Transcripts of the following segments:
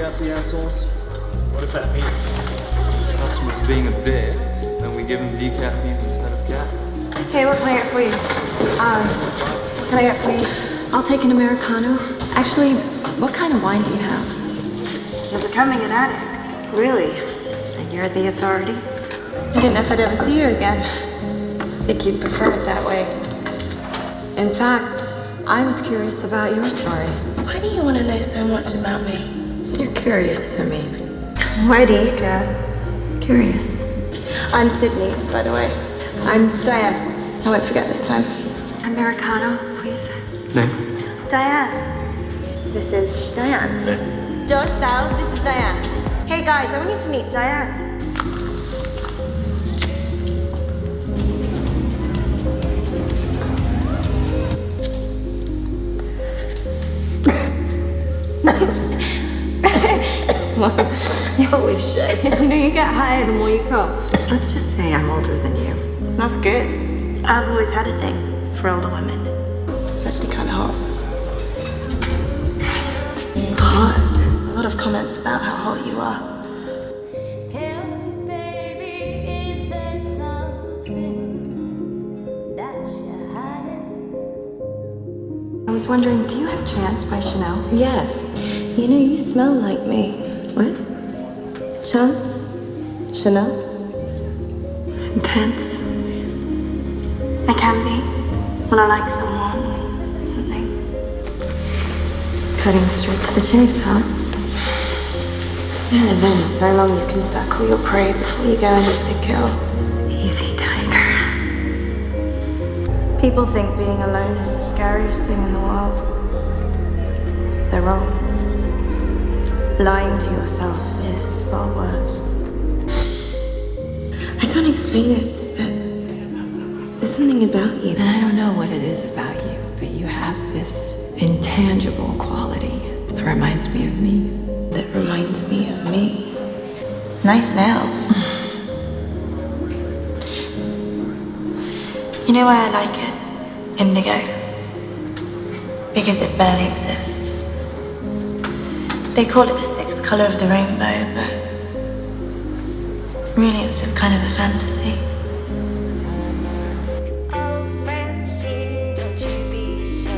decaf the assholes? What does that mean? Customers being a dick, then we give them decaf beans instead of cat. Hey, what can I get for you? What can I get for you? I'll take an Americano. Actually, what kind of wine do you have? You're becoming an addict. Really? And you're the authority? I didn't know if I'd ever see you again. I think you'd prefer it that way. In fact, I was curious about your story. Why do you want to know so much about me? You're curious to me. Why do you care? Curious. I'm Sidney, by the way. I'm Diane. I won't forget this time. Americano, please. Name? Diane. This is Diane. Josh, Sal, this is Diane. Hey guys, I want you to meet Diane. Holy shit. You know, you get higher the more you cough. Let's just say I'm older than you. That's good. I've always had a thing for older women. It's actually kind of hot. Hot? A lot of comments about how hot you are. Tell me, baby, is there something that you're hiding? I was wondering, do you have Chance by Chanel? Yes. You know, you smell like me. What? Chance? Chanel? Intense. I can be. When I like someone or something. Cutting straight to the chase, huh? There's only so long you can suckle your prey before you go in for the kill. Easy, tiger. People think being alone is the scariest thing in the world. They're wrong. Lying to yourself is far worse. I can't explain it, but there's something about you. And I don't know what it is about you, but you have this intangible quality that reminds me of me. That reminds me of me. Nice nails. You know why I like it? Indigo. Because it barely exists. They call it the sixth color of the rainbow, but really it's just kind of a fantasy. Oh, Francine, don't you be so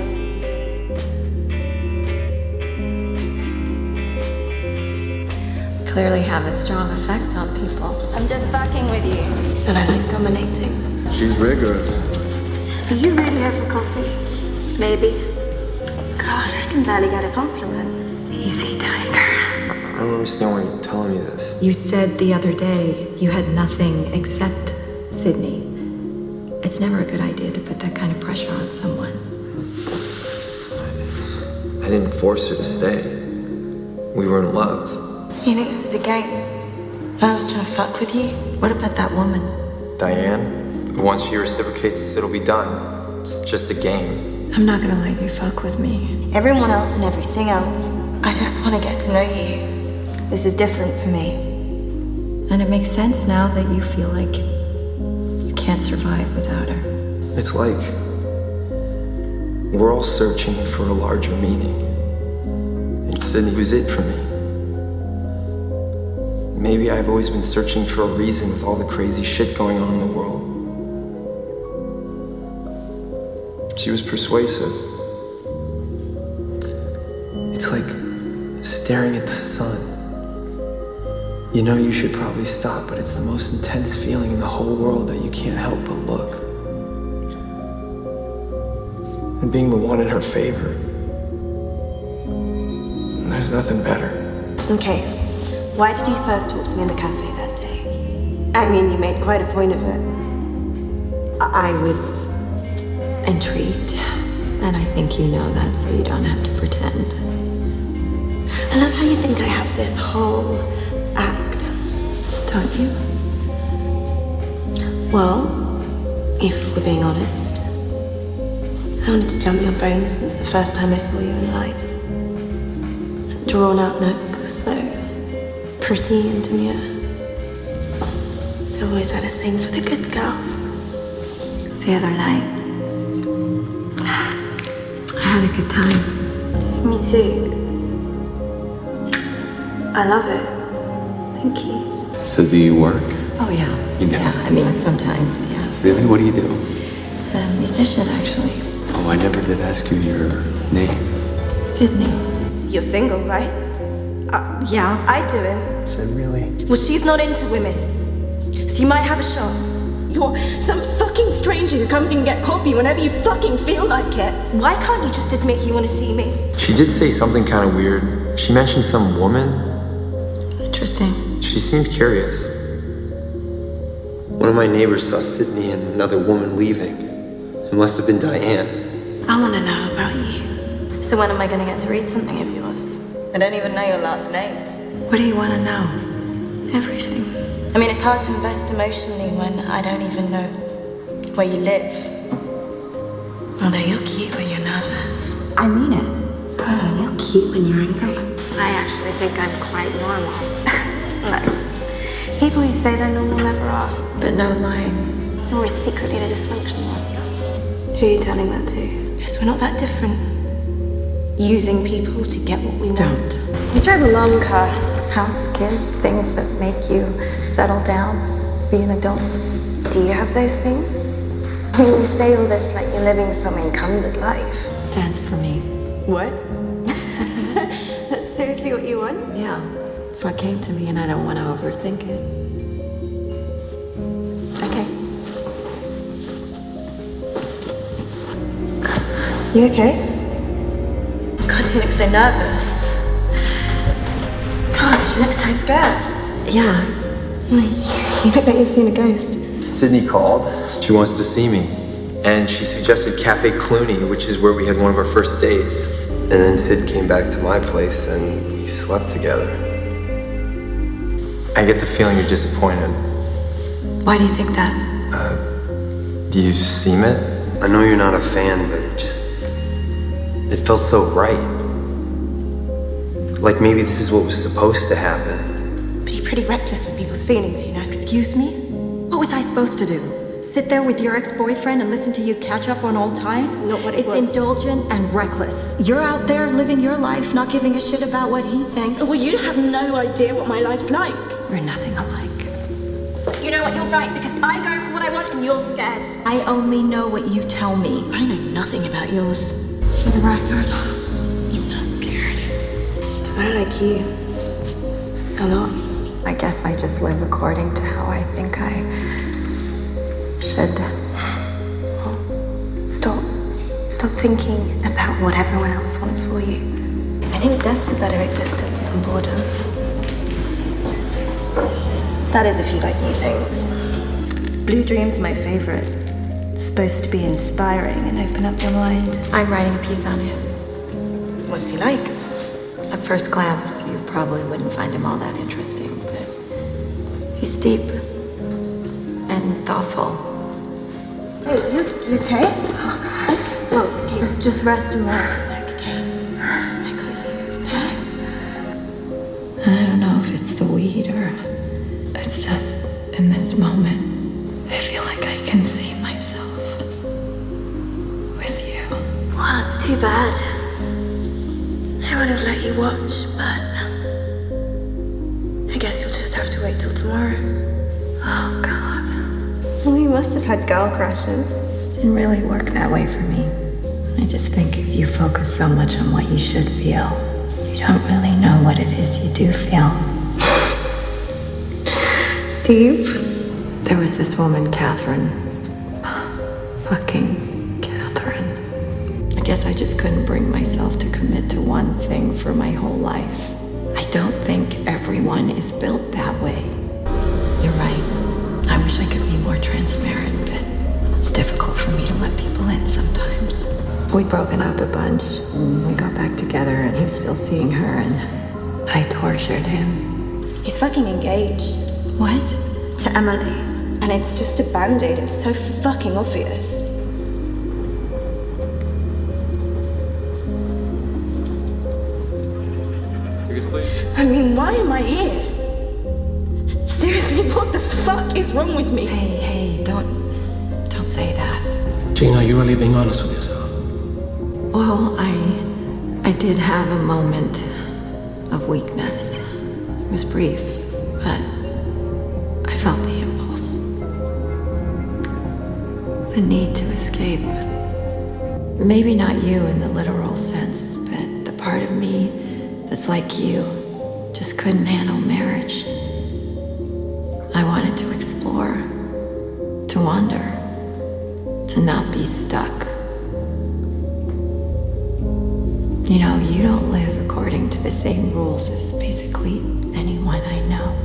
Clearly have a strong effect on people. I'm just fucking with you. And I like dominating. She's rigorous. Are you really here for coffee? Maybe. God, I can barely get a compliment. Easy, tiger. I don't understand why you're telling me this. You said the other day you had nothing except Sidney. It's never a good idea to put that kind of pressure on someone. I didn't force her to stay. We were in love. You think this is a game? I was trying to fuck with you? What about that woman? Diane, once she reciprocates, it'll be done. It's just a game. I'm not gonna let you fuck with me. Everyone else and everything else. I just want to get to know you. This is different for me. And it makes sense now that you feel like you can't survive without her. It's like we're all searching for a larger meaning. And Sidney was it for me. Maybe I've always been searching for a reason with all the crazy shit going on in the world. She was persuasive. It's like staring at the sun. You know you should probably stop, but it's the most intense feeling in the whole world that you can't help but look. And being the one in her favor, there's nothing better. Okay, why did you first talk to me in the cafe that day? I mean, you made quite a point of it. I was intrigued, and I think you know that, so you don't have to pretend. I love how you think I have this whole act. Don't you? Well, if we're being honest, I wanted to jump your bones since the first time I saw you in light. Drawn out look, so pretty and demure. I've always had a thing for the good girls. The other night, I had a good time. Me too. I love it. Thank you. So do you work? Oh, yeah. You do? Yeah, I mean, sometimes, yeah. Really? What do you do? A musician, actually. Oh, I never did ask you your name. Sydney. You're single, right? Yeah. I do it. So really? Well, she's not into women. So you might have a shot. You're some fucking stranger who comes in and get coffee whenever you fucking feel like it. Why can't you just admit you want to see me? She did say something kind of weird. She mentioned some woman. Interesting. She seemed curious. One of my neighbors saw Sidney and another woman leaving. It must have been Diane. I want to know about you. So when am I going to get to read something of yours? I don't even know your last name. What do you want to know? Everything. I mean, it's hard to invest emotionally when I don't even know where you live. Although you're cute when you're nervous. I mean it. Oh, you're cute when you're angry. I actually think I'm quite normal. No. People who say they're normal never are. But no lying. We're always secretly the dysfunctional ones. Who are you telling that to? Yes, we're not that different. Using people to get what we want. Don't. You drive a long car. House, kids, things that make you settle down, be an adult. Do you have those things? I mean, you say all this like you're living some encumbered life. Dance for me. What? That's seriously what you want? Yeah. It's what came to me, and I don't want to overthink it. Okay. You okay? God, you look so nervous. God, you look so scared. Yeah. You look like you've seen a ghost. Sidney called. She wants to see me. And she suggested Cafe Clooney, which is where we had one of our first dates. And then Sid came back to my place and we slept together. I get the feeling you're disappointed. Why do you think that? Do you seem it? I know you're not a fan, but it felt so right. Like maybe this is what was supposed to happen. But you're pretty reckless with people's feelings, you know. Excuse me? What was I supposed to do? Sit there with your ex-boyfriend and listen to you catch up on old times? It's not what it It's was. indulgent and reckless. You're out there living your life, not giving a shit about what he thinks. Well, you have no idea what my life's like. We're nothing alike. You know what, you're right, because I go for what I want and you're scared. I only know what you tell me. I know nothing about yours. For the record, I'm not scared. Because I like you. A lot. I guess I just live according to how I think I should. Stop. Stop thinking about what everyone else wants for you. I think death's a better existence than boredom. That is if you like new things. Blue Dream's my favorite. It's supposed to be inspiring and open up your mind. I'm writing a piece on him. What's he like? At first glance, you probably wouldn't find him all that interesting, but he's deep and thoughtful. Hey, you okay? Oh, just rest and rest. Okay. I got you. Okay. I don't know if it's the weed or it's just in this moment, I feel like I can see myself with you. Well, it's too bad. I would have let you watch, but I guess you'll just have to wait till tomorrow. Oh, God. Well, you must have had girl crushes. Didn't really work that way for me. I just think if you focus so much on what you should feel, you don't really know what it is you do feel. Deep? There was this woman, Catherine. Fucking Catherine. I guess I just couldn't bring myself to commit to one thing for my whole life. I don't think everyone is built that way. You're right. I wish I could be more transparent, but it's difficult for me to let people in sometimes. We'd broken up a bunch, and we got back together, and he was still seeing her, and I tortured him. He's fucking engaged. What? To Emily. And it's just a band-aid. It's so fucking obvious. Tickets, please. I mean, why am I here? Seriously, what the fuck is wrong with me? Hey, don't say that. Jean, are you really being honest with yourself? Well, I did have a moment of weakness. was brief, but I felt the impulse. The need to escape. Maybe not you in the literal sense, but the part of me that's like you just couldn't handle marriage. I wanted to explore, to wander, to not be stuck. You know, you don't live according to the same rules as basically anyone I know.